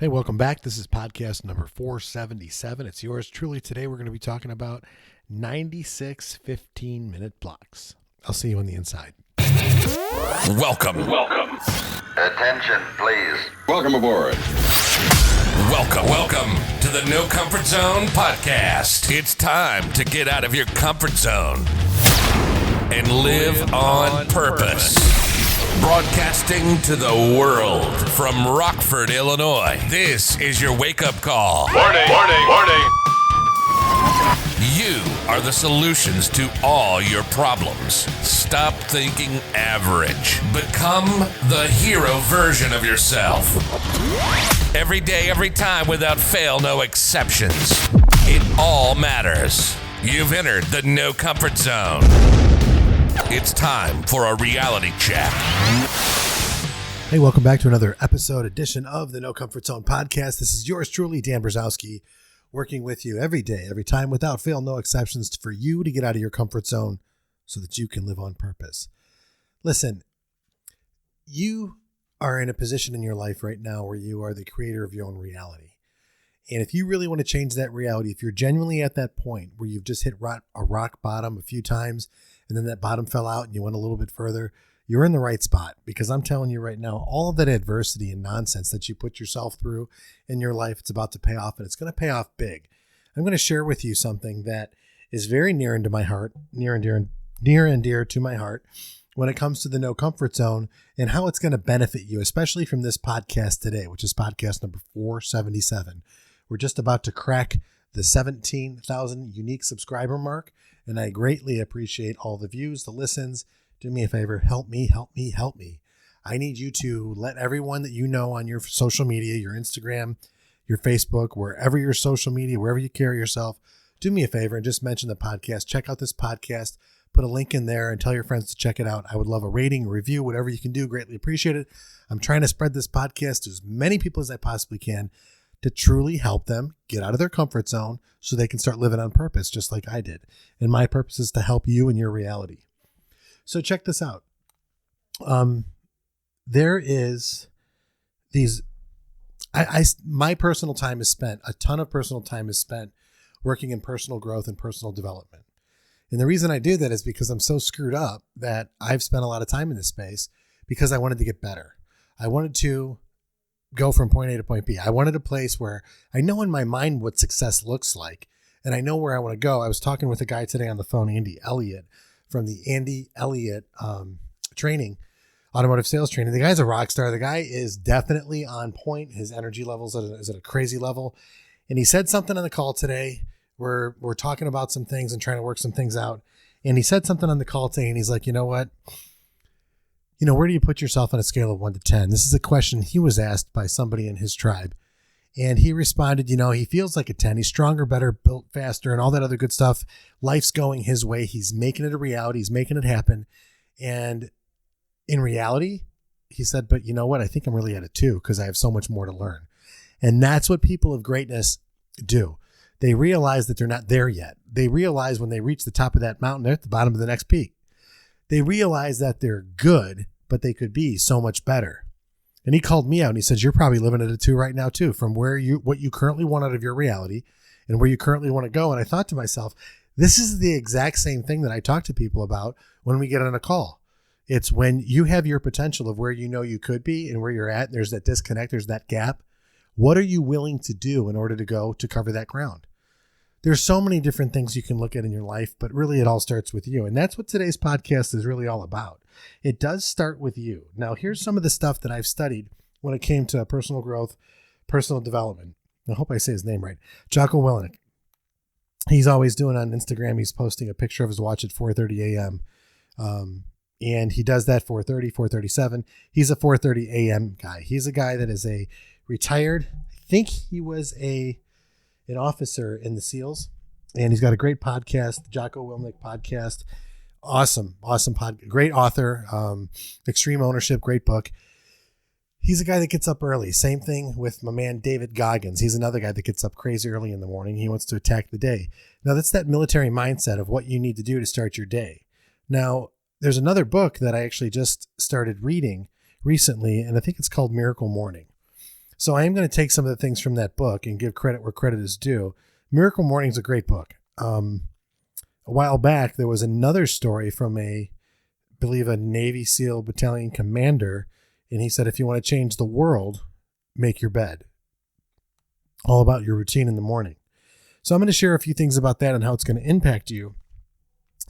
Hey, welcome back. This is podcast number 477. It's yours truly. Today we're going to be talking about 96 15-minute blocks. I'll see you on the inside. Welcome. Attention, please. Welcome aboard. Welcome to the No Comfort Zone podcast. It's time to get out of your comfort zone and live on purpose. Broadcasting to the world from Rockford, Illinois. This is your wake-up call. Warning. You are the solutions to all your problems. Stop thinking average. Become the hero version of yourself. Every day, every time, without fail, no exceptions. It all matters. You've entered the No Comfort Zone. It's time for a reality check. Hey, welcome back to another edition of the No Comfort Zone podcast. This is yours truly, Dan Brzezowski, working with you every day, every time, without fail, no exceptions, for you to get out of your comfort zone so that you can live on purpose. Listen, you are in a position in your life right now where you are the creator of your own reality. And if you really want to change that reality, if you're genuinely at that point where you've just hit a rock bottom a few times and then that bottom fell out and you went a little bit further, you're in the right spot, because I'm telling you right now, all of that adversity and nonsense that you put yourself through in your life, it's about to pay off, and it's going to pay off big. I'm going to share with you something that is very near and dear to my heart when it comes to the No Comfort Zone and how it's going to benefit you, especially from this podcast today, which is podcast number 477. We're just about to crack the 17,000 unique subscriber mark, and I greatly appreciate all the views, the listens. Do me a favor, help me. I need you to let everyone that you know on your social media, your Instagram, your Facebook, wherever your social media, wherever you carry yourself, do me a favor and just mention the podcast. Check out this podcast, put a link in there and tell your friends to check it out. I would love a rating, a review, whatever you can do. Greatly appreciate it. I'm trying to spread this podcast to as many people as I possibly can to truly help them get out of their comfort zone so they can start living on purpose, just like I did. And my purpose is to help you in your reality. So check this out. There is these, my personal time is spent, a ton of personal time is spent working in personal growth and personal development. And the reason I do that is because I'm so screwed up that I've spent a lot of time in this space because I wanted to get better. I wanted to go from point A to point B. I wanted a place where I know in my mind what success looks like, and I know where I want to go. I was talking with a guy today on the phone, Andy Elliott, from the Andy Elliott training, automotive sales training. The guy's a rock star. The guy is definitely on point. His energy levels is at a crazy level. And he said something on the call today. We're talking about some things and trying to work some things out. And he said something on the call today, and he's like, you know what? Where do you put yourself on a scale of 1 to 10? This is a question he was asked by somebody in his tribe. And he responded, he feels like a 10. He's stronger, better, built faster, and all that other good stuff. Life's going his way. He's making it a reality. He's making it happen. And in reality, he said, but you know what? I think I'm really at a 2 because I have so much more to learn. And that's what people of greatness do. They realize that they're not there yet. They realize when they reach the top of that mountain, they're at the bottom of the next peak. They realize that they're good, but they could be so much better. And he called me out and he says, you're probably living at a 2 right now too, from what you currently want out of your reality and where you currently want to go. And I thought to myself, this is the exact same thing that I talk to people about when we get on a call. It's when you have your potential of where you could be and where you're at, and there's that disconnect, there's that gap. What are you willing to do in order to go to cover that ground? There's so many different things you can look at in your life, but really it all starts with you. And that's what today's podcast is really all about. It does start with you. Now, here's some of the stuff that I've studied when it came to personal growth, personal development. I hope I say his name right. Jocko Willink. He's always doing on Instagram. He's posting a picture of his watch at 4:30 a.m. And he does that 4:30, 4:37. He's a 4:30 a.m. guy. He's a guy that is a retired, I think he was an officer in the SEALs. And he's got a great podcast, the Jocko Willink podcast. Awesome great author, Extreme Ownership, great book. He's a guy that gets up early. Same thing with my man, David Goggins. He's another guy that gets up crazy early in the morning. He wants to attack the day. Now, that's that military mindset of what you need to do to start your day. Now, there's another book that I actually just started reading recently, and I think it's called Miracle Morning. So I am going to take some of the things from that book and give credit where credit is due. Miracle Morning is a great book. A while back, there was another story from I believe a Navy SEAL battalion commander. And he said, if you want to change the world, make your bed. All about your routine in the morning. So I'm going to share a few things about that and how it's going to impact you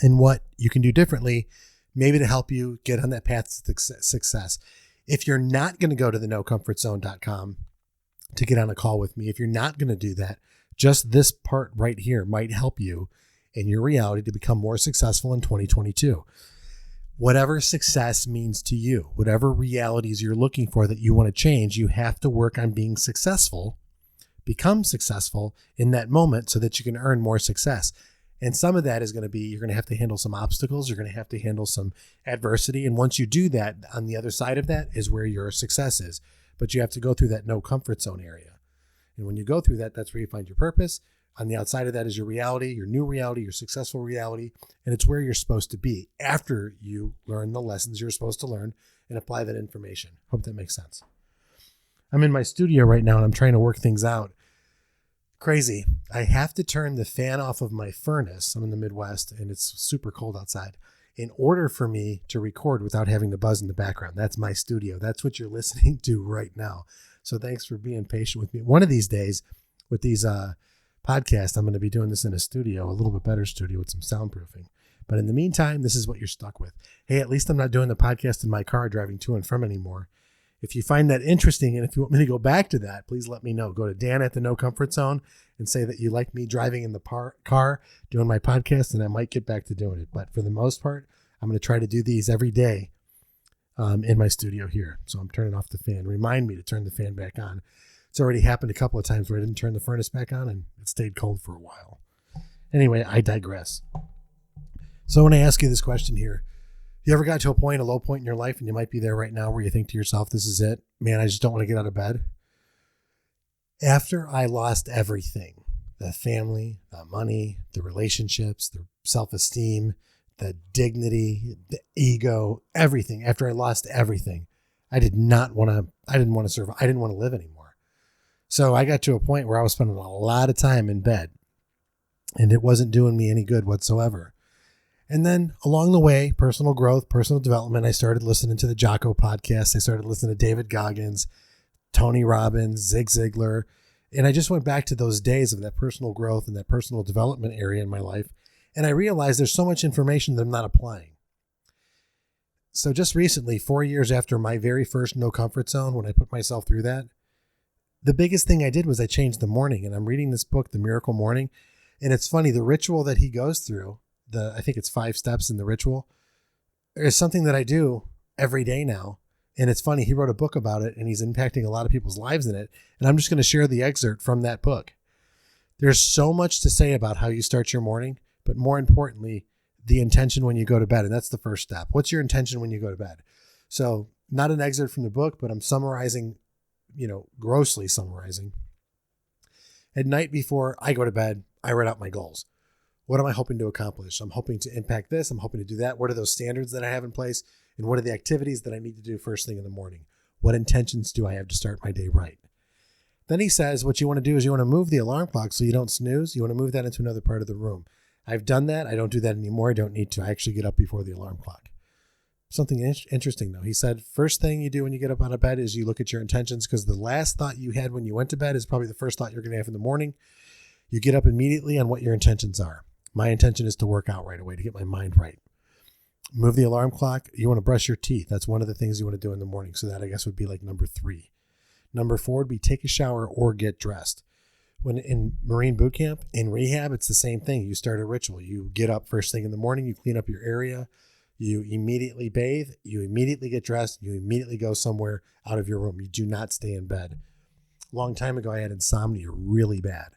and what you can do differently, maybe to help you get on that path to success. If you're not going to go to the nocomfortzone.com to get on a call with me, if you're not going to do that, just this part right here might help you in your reality to become more successful in 2022. Whatever success means to you, whatever realities you're looking for that you want to change, you have to work on being successful, become successful in that moment so that you can earn more success. And some of that is going to be, you're going to have to handle some obstacles. You're going to have to handle some adversity. And once you do that, on the other side of that is where your success is. But you have to go through that no comfort zone area. And when you go through that, that's where you find your purpose. On the outside of that is your reality, your new reality, your successful reality. And it's where you're supposed to be after you learn the lessons you're supposed to learn and apply that information. Hope that makes sense. I'm in my studio right now and I'm trying to work things out. Crazy. I have to turn the fan off of my furnace. I'm in the Midwest and it's super cold outside in order for me to record without having the buzz in the background. That's my studio. That's what you're listening to right now. So thanks for being patient with me. One of these days with these podcasts, I'm going to be doing this in a studio, a little bit better studio with some soundproofing. But in the meantime, this is what you're stuck with. Hey, at least I'm not doing the podcast in my car driving to and from anymore. If you find that interesting and if you want me to go back to that, please let me know. Go to Dan at the No Comfort Zone and say that you like me driving in the car doing my podcast, and I might get back to doing it. But for the most part, I'm going to try to do these every day in my studio here. So I'm turning off the fan. Remind me to turn the fan back on. It's already happened a couple of times where I didn't turn the furnace back on and it stayed cold for a while. Anyway, I digress. So I want to ask you this question here. You ever got to a point, a low point in your life, and you might be there right now where you think to yourself, this is it. Man, I just don't want to get out of bed. After I lost everything, the family, the money, the relationships, the self-esteem, the dignity, the ego, everything. After I lost everything, I didn't want to survive. I didn't want to live anymore. So I got to a point where I was spending a lot of time in bed and it wasn't doing me any good whatsoever. And then along the way, personal growth, personal development, I started listening to the Jocko podcast. I started listening to David Goggins, Tony Robbins, Zig Ziglar. And I just went back to those days of that personal growth and that personal development area in my life. And I realized there's so much information that I'm not applying. So just recently, 4 years after my very first no comfort zone, when I put myself through that, the biggest thing I did was I changed the morning. And I'm reading this book, The Miracle Morning. And it's funny, the ritual that he goes through, I think it's 5 steps in the ritual, is something that I do every day now. And it's funny, he wrote a book about it and he's impacting a lot of people's lives in it. And I'm just going to share the excerpt from that book. There's so much to say about how you start your morning, but more importantly, the intention when you go to bed. And that's the first step. What's your intention when you go to bed? So not an excerpt from the book, but I'm summarizing, grossly summarizing. At night before I go to bed, I write out my goals. What am I hoping to accomplish? I'm hoping to impact this. I'm hoping to do that. What are those standards that I have in place? And what are the activities that I need to do first thing in the morning? What intentions do I have to start my day right? Then he says, what you want to do is you want to move the alarm clock so you don't snooze. You want to move that into another part of the room. I've done that. I don't do that anymore. I don't need to. I actually get up before the alarm clock. Something interesting though. He said, first thing you do when you get up out of bed is you look at your intentions, because the last thought you had when you went to bed is probably the first thought you're going to have in the morning. You get up immediately on what your intentions are. My intention is to work out right away, to get my mind right. Move the alarm clock. You want to brush your teeth. That's one of the things you want to do in the morning. So that, I guess, would be like number 3. Number 4 would be take a shower or get dressed. When in Marine boot camp, in rehab, it's the same thing. You start a ritual. You get up first thing in the morning. You clean up your area. You immediately bathe. You immediately get dressed. You immediately go somewhere out of your room. You do not stay in bed. A long time ago, I had insomnia really bad.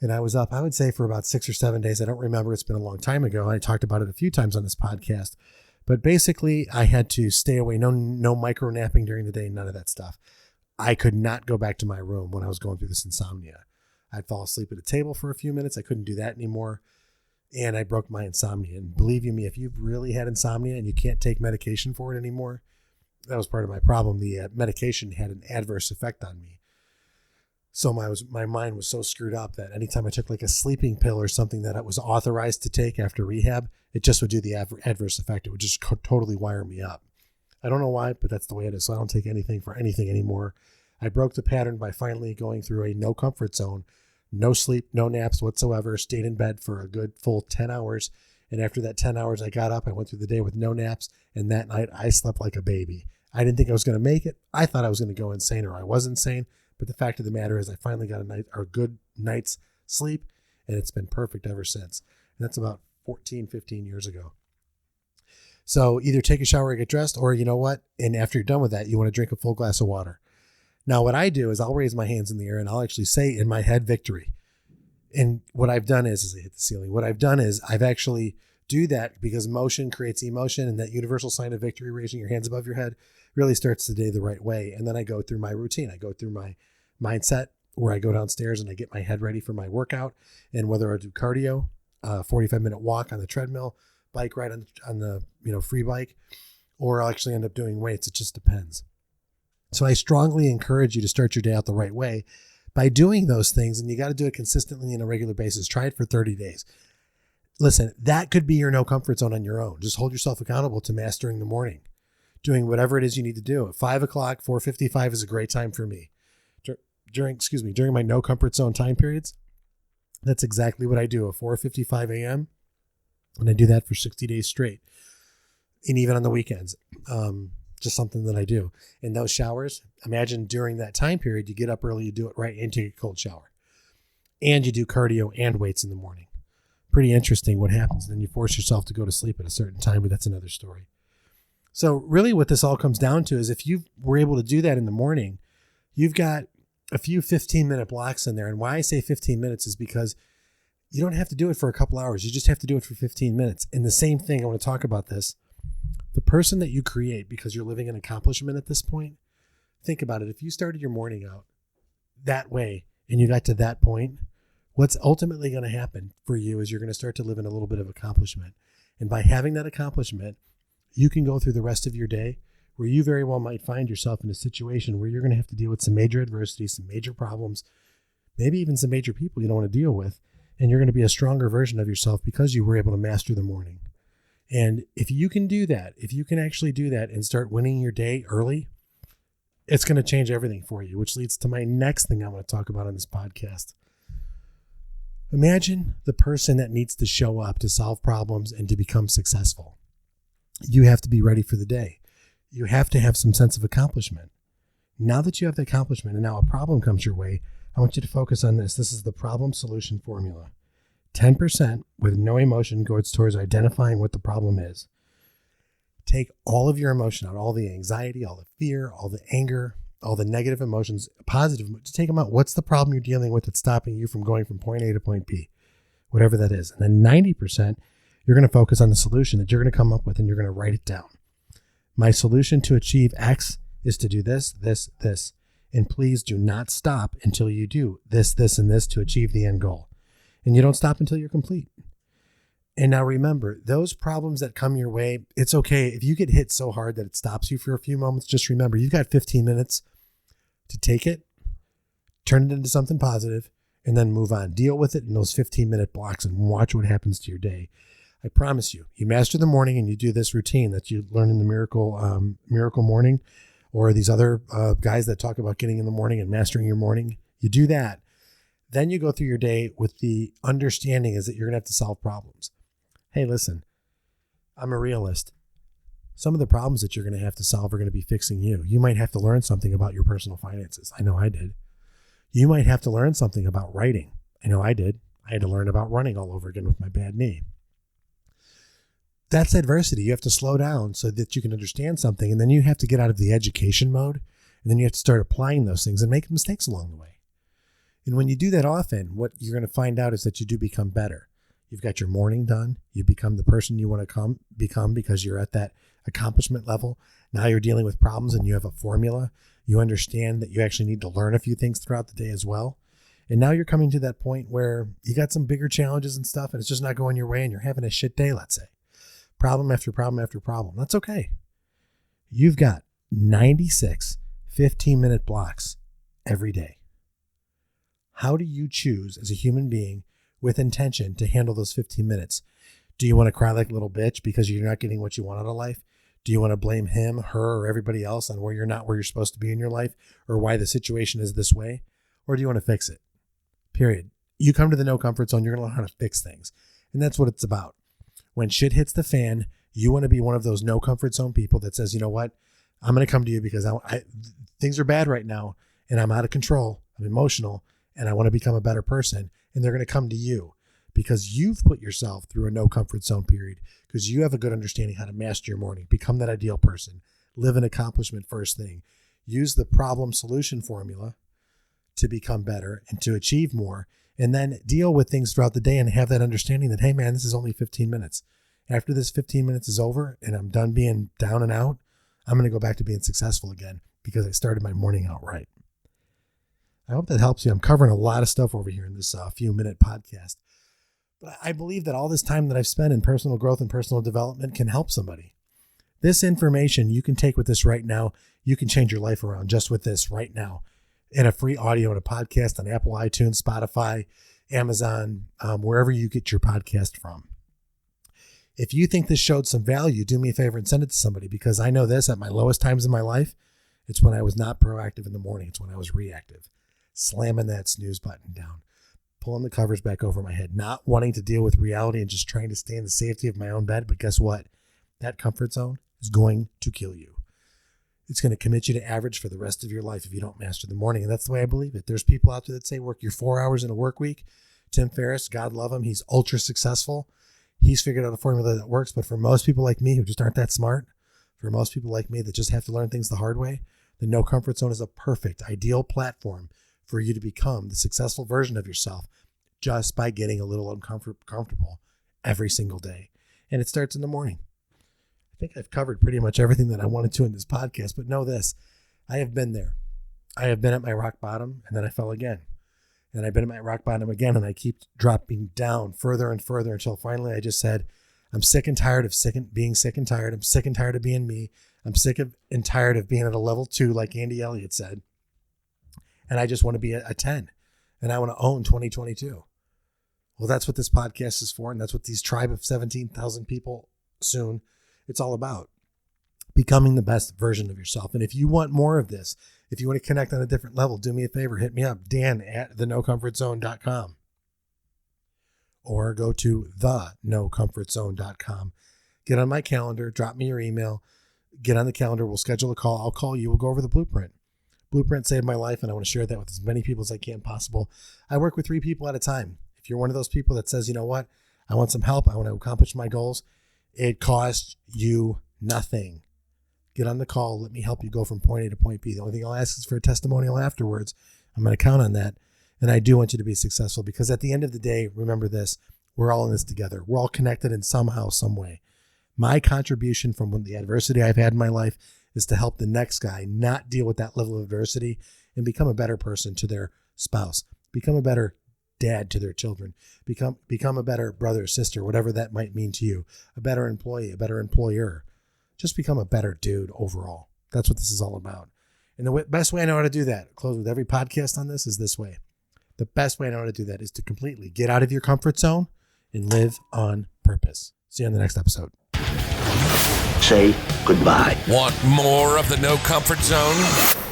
And I was up, I would say, for about 6 or 7 days. I don't remember. It's been a long time ago. I talked about it a few times on this podcast. But basically, I had to stay away. No micro napping during the day, none of that stuff. I could not go back to my room when I was going through this insomnia. I'd fall asleep at a table for a few minutes. I couldn't do that anymore. And I broke my insomnia. And believe you me, if you've really had insomnia and you can't take medication for it anymore, that was part of my problem. The medication had an adverse effect on me. So my mind was so screwed up that anytime I took like a sleeping pill or something that I was authorized to take after rehab, it just would do the adverse effect. It would just totally wire me up. I don't know why, but that's the way it is. So I don't take anything for anything anymore. I broke the pattern by finally going through a no comfort zone, no sleep, no naps whatsoever, stayed in bed for a good full 10 hours. And after that 10 hours, I got up, I went through the day with no naps. And that night I slept like a baby. I didn't think I was going to make it. I thought I was going to go insane, or I was insane. But the fact of the matter is I finally got a good night's sleep, and it's been perfect ever since. And that's about 14, 15 years ago. So either take a shower or get dressed, or you know what? And after you're done with that, you want to drink a full glass of water. Now, what I do is I'll raise my hands in the air and I'll actually say in my head, victory. And what I've done is I hit the ceiling. What I've done is I've actually do that because motion creates emotion, and that universal sign of victory, raising your hands above your head, really starts the day the right way. And then I go through my routine. I go through my mindset where I go downstairs and I get my head ready for my workout. And whether I do cardio, 45-minute walk on the treadmill, bike ride on the free bike, or I'll actually end up doing weights. It just depends. So I strongly encourage you to start your day out the right way by doing those things. And you got to do it consistently on a regular basis. Try it for 30 days. Listen, that could be your no comfort zone on your own. Just hold yourself accountable to mastering the morning, doing whatever it is you need to do. At 5 o'clock, 4:55 is a great time for me. During my no comfort zone time periods, that's exactly what I do. At 4:55 a.m. and I do that for 60 days straight, and even on the weekends. Just something that I do. In those showers, imagine during that time period, you get up early, you do it right, and take a cold shower, and you do cardio and weights in the morning. Pretty interesting what happens. Then you force yourself to go to sleep at a certain time, but that's another story. So really what this all comes down to is if you were able to do that in the morning, you've got a few 15-minute blocks in there. And why I say 15 minutes is because you don't have to do it for a couple hours. You just have to do it for 15 minutes. And the same thing, I want to talk about this. The person that you create, because you're living an accomplishment at this point, think about it. If you started your morning out that way and you got to that point, what's ultimately going to happen for you is you're going to start to live in a little bit of accomplishment. And by having that accomplishment, you can go through the rest of your day where you very well might find yourself in a situation where you're going to have to deal with some major adversity, some major problems, maybe even some major people you don't want to deal with. And you're going to be a stronger version of yourself because you were able to master the morning. And if you can do that, if you can actually do that and start winning your day early, it's going to change everything for you, which leads to my next thing I want to talk about on this podcast. Imagine the person that needs to show up to solve problems and to become successful. You have to be ready for the day. You have to have some sense of accomplishment. Now that you have the accomplishment and now a problem comes your way, I want you to focus on this. This is the problem solution formula. 10% with no emotion goes towards identifying what the problem is. Take all of your emotion out, all the anxiety, all the fear, all the anger, all the negative emotions, positive, just take them out. What's the problem you're dealing with that's stopping you from going from point A to point B? Whatever that is. And then 90%, you're going to focus on the solution that you're going to come up with and you're going to write it down. My solution to achieve X is to do this, this, this. And please do not stop until you do this, this, and this to achieve the end goal. And you don't stop until you're complete. And now remember, those problems that come your way, it's okay. If you get hit so hard that it stops you for a few moments, just remember, you've got 15 minutes to take it, turn it into something positive, and then move on. Deal with it in those 15-minute blocks and watch what happens to your day. I promise you, you master the morning and you do this routine that you learn in the Miracle Morning, or these other guys that talk about getting in the morning and mastering your morning. You do that. Then you go through your day with the understanding is that you're going to have to solve problems. Hey, listen, I'm a realist. Some of the problems that you're going to have to solve are going to be fixing you. You might have to learn something about your personal finances. I know I did. You might have to learn something about writing. I know I did. I had to learn about running all over again with my bad knee. That's adversity. You have to slow down so that you can understand something. And then you have to get out of the education mode. And then you have to start applying those things and make mistakes along the way. And when you do that often, what you're going to find out is that you do become better. You've got your morning done. You become the person you want to become because you're at that accomplishment level. Now you're dealing with problems and you have a formula. You understand that you actually need to learn a few things throughout the day as well. And now you're coming to that point where you got some bigger challenges and stuff and it's just not going your way and you're having a shit day, let's say. Problem after problem after problem. That's okay. You've got 96 15-minute blocks every day. How do you choose as a human being with intention to handle those 15 minutes? Do you want to cry like a little bitch because you're not getting what you want out of life? Do you want to blame him, her, or everybody else on where you're not where you're supposed to be in your life or why the situation is this way? Or do you want to fix it? Period. You come to the no comfort zone, you're going to learn how to fix things. And that's what it's about. When shit hits the fan, you want to be one of those no comfort zone people that says, you know what? I'm going to come to you because things are bad right now and I'm out of control. I'm emotional and I want to become a better person. And they're going to come to you because you've put yourself through a no comfort zone period because you have a good understanding how to master your morning, become that ideal person, live an accomplishment first thing, use the problem solution formula to become better and to achieve more, and then deal with things throughout the day and have that understanding that, hey man, this is only 15 minutes. After this 15 minutes is over and I'm done being down and out, I'm going to go back to being successful again because I started my morning out right. I hope that helps you. I'm covering a lot of stuff over here in this few-minute podcast. But I believe that all this time that I've spent in personal growth and personal development can help somebody. This information you can take with this right now. You can change your life around just with this right now in a free audio and a podcast on Apple, iTunes, Spotify, Amazon, wherever you get your podcast from. If you think this showed some value, do me a favor and send it to somebody because I know this at my lowest times in my life. It's when I was not proactive in the morning. It's when I was reactive, slamming that snooze button down, pulling the covers back over my head, not wanting to deal with reality and just trying to stay in the safety of my own bed. But guess what? That comfort zone is going to kill you. It's going to commit you to average for the rest of your life if you don't master the morning. And that's the way I believe it. There's people out there that say work your 4 hours in a work week. Tim Ferriss, God love him. He's ultra successful. He's figured out a formula that works. But for most people like me who just aren't that smart, for most people like me that just have to learn things the hard way, the no comfort zone is a perfect, ideal platform for you to become the successful version of yourself just by getting a little uncomfortable every single day. And it starts in the morning. I think I've covered pretty much everything that I wanted to in this podcast, but know this, I have been there. I have been at my rock bottom and then I fell again. And I've been at my rock bottom again and I keep dropping down further and further until finally I just said, I'm sick and tired of being sick and tired. I'm sick and tired of being me. I'm sick and tired of being at a level 2, like Andy Elliott said. And I just want to be a 10 and I want to own 2022. Well, that's what this podcast is for. And that's what these tribe of 17,000 people soon, it's all about becoming the best version of yourself. And if you want more of this, if you want to connect on a different level, do me a favor, hit me up, Dan@thenocomfortzone.com or go to thenocomfortzone.com. Get on my calendar, drop me your email, get on the calendar. We'll schedule a call. I'll call you. We'll go over the blueprint. Blueprint saved my life, and I want to share that with as many people as I can possible. I work with 3 people at a time. If you're one of those people that says, you know what, I want some help, I want to accomplish my goals, it costs you nothing. Get on the call. Let me help you go from point A to point B. The only thing I'll ask is for a testimonial afterwards. I'm going to count on that. And I do want you to be successful because at the end of the day, remember this, we're all in this together. We're all connected in somehow, some way. My contribution from the adversity I've had in my life is to help the next guy not deal with that level of adversity and become a better person to their spouse, become a better dad to their children, become a better brother or sister, whatever that might mean to you, a better employee, a better employer. Just become a better dude overall. That's what this is all about. And the best way I know how to do that, close with every podcast on this, is this way. The best way I know how to do that is to completely get out of your comfort zone and live on purpose. See you on the next episode. Say goodbye. Want more of the No Comfort Zone?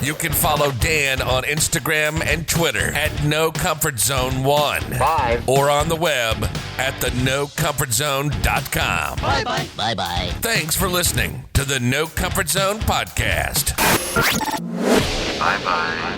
You can follow Dan on Instagram and Twitter at NoComfortZone1. Bye. Or on the web at thenocomfortzone.com. Bye-bye. Bye-bye. Thanks for listening to the No Comfort Zone podcast. Bye-bye.